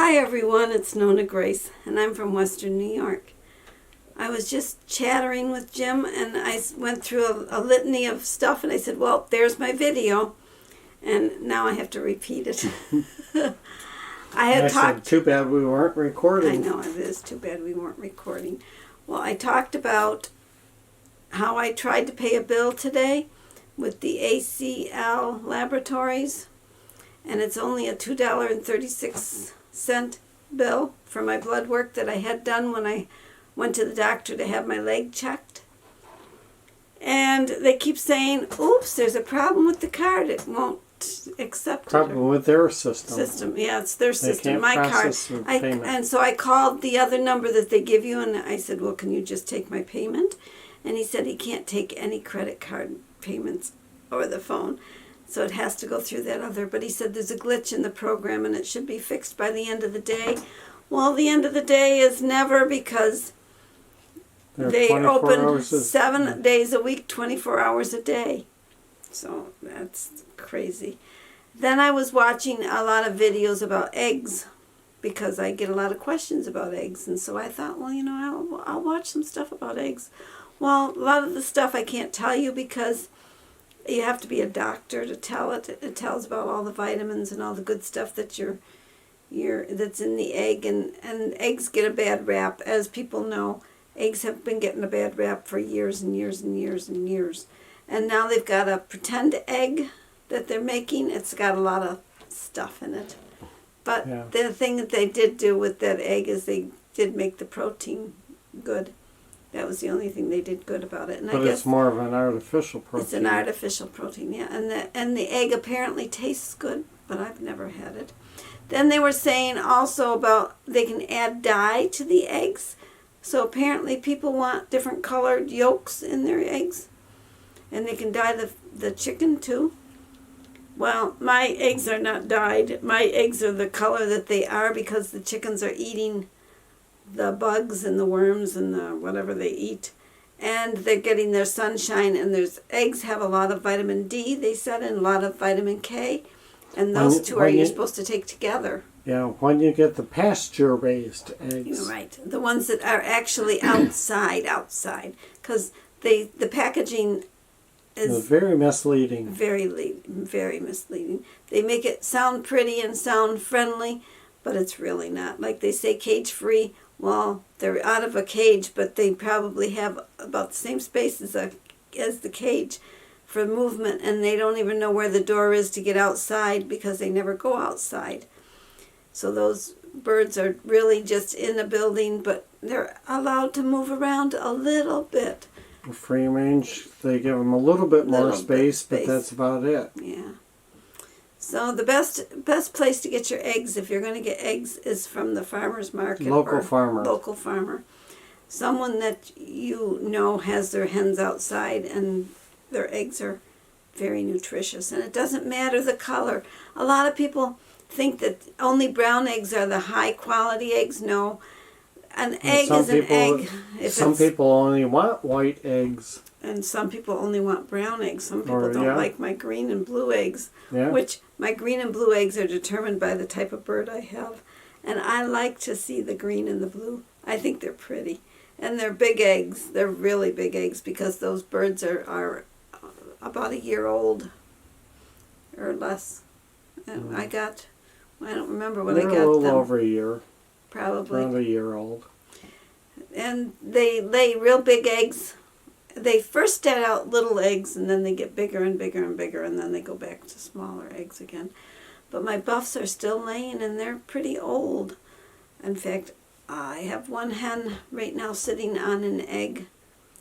Hi everyone, it's NonnaGrace, and I'm from Western New York. I was just chattering with Jim, and I went through a litany of stuff, and I said, well, there's my video, and now I have to repeat it. I had talked... Too bad we weren't recording. I know, it is too bad we weren't recording. Well, I talked about how I tried to pay a bill today with the ACL Laboratories, and it's only a $2.36 bill for my blood work that I had done when I went to the doctor to have my leg checked. And they keep saying, oops, there's a problem with the card. It won't accept Problem with their system. Yeah, it's their system. They can't process the payment. And so I called the other number that they give you, and I said, well, can you just take my payment? And he said he can't take any credit card payments over the phone. So it has to go through that other. But he said there's a glitch in the program and it should be fixed by the end of the day. Well, the end of the day is never, because they open 7 days a week, 24 hours a day. So that's crazy. Then I was watching a lot of videos about eggs, because I get a lot of questions about eggs. And so I thought, well, you know, I'll watch some stuff about eggs. Well, a lot of the stuff I can't tell you because you have to be a doctor to tell it. It tells about all the vitamins and all the good stuff that that's in the egg, and eggs get a bad rap. As people know, eggs have been getting a bad rap for years and years and years and years. And now they've got a pretend egg that they're making. It's got a lot of stuff in it. But yeah, the thing that they did do with that egg is they did make the protein good. That was the only thing they did good about it. And but I guess it's more of an artificial protein. It's an artificial protein, yeah. And the egg apparently tastes good, but I've never had it. Then they were saying also about they can add dye to the eggs. So apparently people want different colored yolks in their eggs. And they can dye the chicken too. Well, my eggs are not dyed. My eggs are the color that they are because the chickens are eating the bugs and the worms and the whatever they eat, and they're getting their sunshine. And eggs have a lot of vitamin D, they said, and a lot of vitamin K, and those two are you're supposed to take together. Yeah, when you get the pasture-raised eggs. You're right, the ones that are actually outside, because the packaging is very misleading. Very misleading. They make it sound pretty and sound friendly, but it's really not. Like they say, cage-free. Well, they're out of a cage, but they probably have about the same space as the cage for movement, and they don't even know where the door is to get outside because they never go outside. So those birds are really just in a building, but they're allowed to move around a little bit. Free range, they give them a little bit more space, but that's about it. Yeah. So the best place to get your eggs, if you're going to get eggs, is from the farmer's market. Local farmer. Someone that you know has their hens outside, and their eggs are very nutritious. And it doesn't matter the color. A lot of people think that only brown eggs are the high quality eggs. No. An egg is an egg. Some people only want white eggs. And some people only want brown eggs. Some people don't like my green and blue eggs, which my green and blue eggs are determined by the type of bird I have. And I like to see the green and the blue. I think they're pretty. And they're big eggs. They're really big eggs because those birds are about a year old or less. And I don't remember what I got them. A little over a year. Probably. Around a year old. And they lay real big eggs. They first start out little eggs, and then they get bigger and bigger and bigger, and then they go back to smaller eggs again. But my buffs are still laying, and they're pretty old. In fact, I have one hen right now sitting on an egg.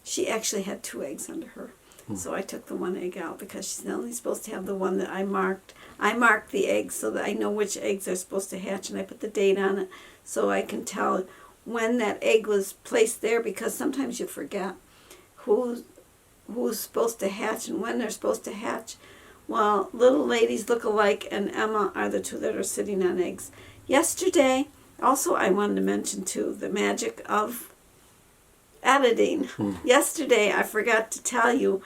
She actually had 2 eggs under her. So I took the one egg out because she's only supposed to have the one that I marked. I marked the eggs so that I know which eggs are supposed to hatch, and I put the date on it so I can tell when that egg was placed there, because sometimes you forget who's supposed to hatch and when they're supposed to hatch. Well, little ladies look alike, and Emma are the 2 that are sitting on eggs. Yesterday, also I wanted to mention too, the magic of editing. Yesterday, I forgot to tell you,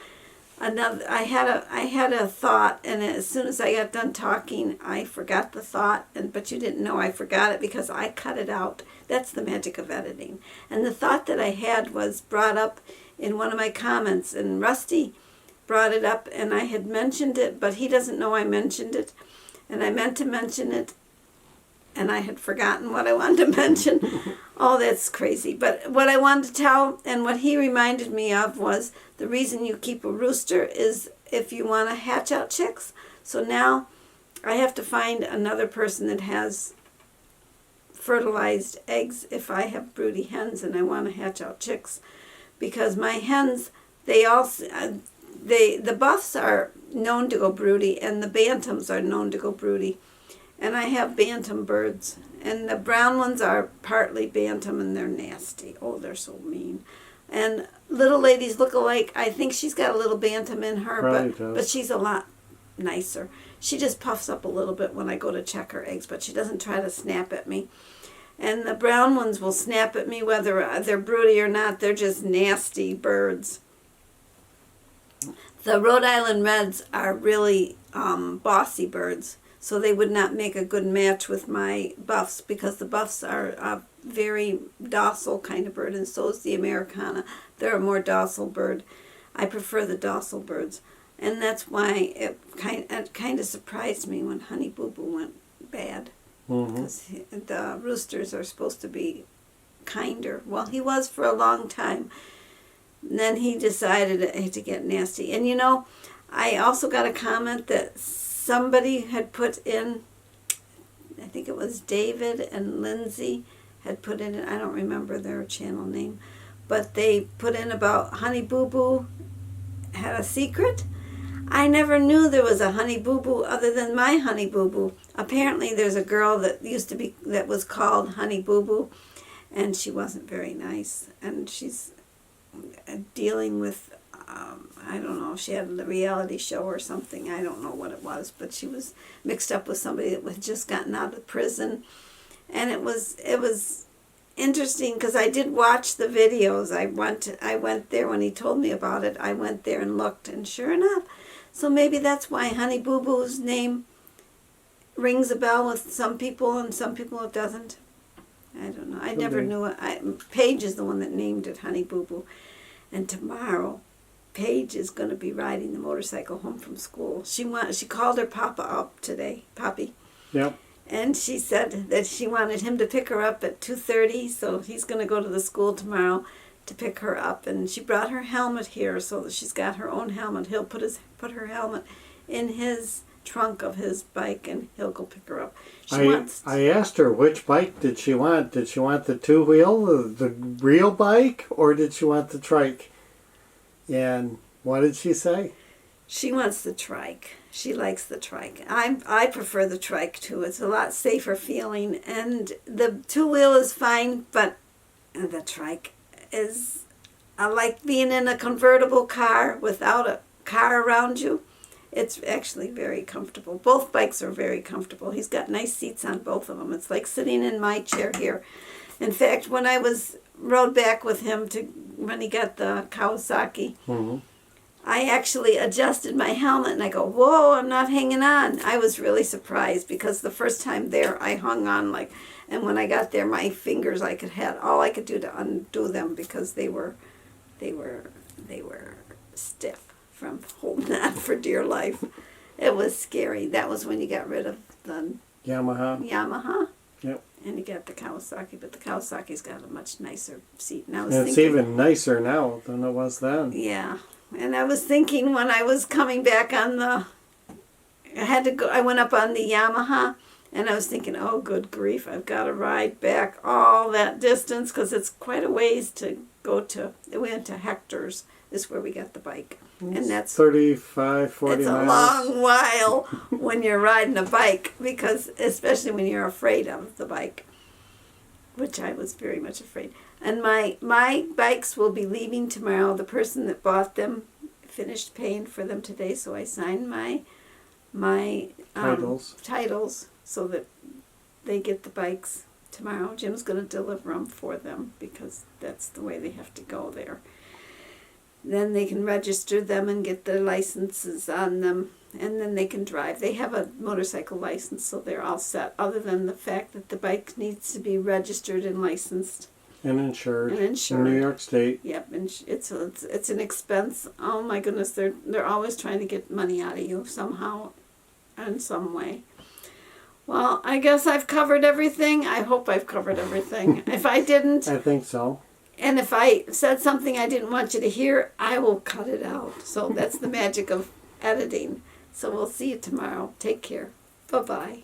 I had a thought, and as soon as I got done talking, I forgot the thought. But you didn't know I forgot it because I cut it out. That's the magic of editing. And the thought that I had was brought up in one of my comments, and Rusty brought it up, and I had mentioned it, but he doesn't know I mentioned it, and I meant to mention it, and I had forgotten what I wanted to mention. Oh, that's crazy. But what I wanted to tell, and what he reminded me of, was the reason you keep a rooster is if you want to hatch out chicks. So now I have to find another person that has fertilized eggs if I have broody hens and I want to hatch out chicks. Because my hens, the buffs are known to go broody, and the bantams are known to go broody. And I have bantam birds. And the brown ones are partly bantam, and they're nasty. Oh, they're so mean. And little ladies look alike. I think she's got a little bantam in her, but she's a lot nicer. She just puffs up a little bit when I go to check her eggs, but she doesn't try to snap at me. And the brown ones will snap at me whether they're broody or not. They're just nasty birds. The Rhode Island Reds are really bossy birds, so they would not make a good match with my buffs, because the buffs are a very docile kind of bird, and so is the Americana. They're a more docile bird. I prefer the docile birds, and that's why it kind of surprised me when Honey Boo Boo went bad, because the roosters are supposed to be kinder. Well, he was for a long time. And then he decided to get nasty. And you know, I also got a comment that somebody had put in, I think it was David and Lindsay had put in, I don't remember their channel name, but they put in about Honey Boo Boo had a secret. I never knew there was a Honey Boo Boo other than my Honey Boo Boo. Apparently there's a girl that was called Honey Boo Boo, and she wasn't very nice, and she's dealing with, I don't know, she had a reality show or something. I don't know what it was, but she was mixed up with somebody that had just gotten out of prison. And it was interesting because I did watch the videos. I went there when he told me about it. I went there and looked, and sure enough. So maybe that's why Honey Boo Boo's name rings a bell with some people, and some people it doesn't. I don't know. I never knew it. Paige is the one that named it Honey Boo Boo. And tomorrow, Paige is going to be riding the motorcycle home from school. She called her papa up today, Poppy. Yep. And she said that she wanted him to pick her up at 2:30, so he's going to go to the school tomorrow to pick her up. And she brought her helmet here, so that she's got her own helmet. He'll put her helmet in his trunk of his bike, and he'll go pick her up. I asked her which bike did she want. Did she want the two-wheel, the real bike, or did she want the trike? And what did she say? She wants the trike. She likes the trike. I prefer the trike too. It's a lot safer feeling, and the two-wheel is fine, but the trike is, I like being in a convertible car without a car around you. It's actually very comfortable. Both bikes are very comfortable. He's got nice seats on both of them. It's like sitting in my chair here. In fact, when I rode back with him when he got the Kawasaki, I actually adjusted my helmet, and I go, whoa, I'm not hanging on. I was really surprised, because the first time there I hung on and when I got there, my fingers, all I could do to undo them, because they were stiff from holding on for dear life. It was scary. That was when you got rid of the Yamaha. Yep. And you got the Kawasaki, but the Kawasaki's got a much nicer seat. And it's even nicer now than it was then. Yeah. And I was thinking when I was coming back I went up on the Yamaha, and I was thinking, oh, good grief, I've got to ride back all that distance, because it's quite a ways to go to. We went to Hector's, is where we got the bike. And that's 35, 40 it's miles. It's a long while when you're riding a bike, because especially when you're afraid of the bike, which I was very much afraid. And my bikes will be leaving tomorrow. The person that bought them finished paying for them today, so I signed my titles so that they get the bikes tomorrow. Jim's going to deliver them for them, because that's the way they have to go there. then they can register them and get their licenses on them, and then they can drive. They have a motorcycle license, so they're all set, other than the fact that the bike needs to be registered and licensed. And insured. And insured. In New York State. Yep, and it's an expense. Oh my goodness, they're always trying to get money out of you somehow, in some way. Well, I guess I've covered everything. I hope I've covered everything. If I didn't, I think so. and if I said something I didn't want you to hear, I will cut it out. So that's the magic of editing. So we'll see you tomorrow. Take care. Bye-bye.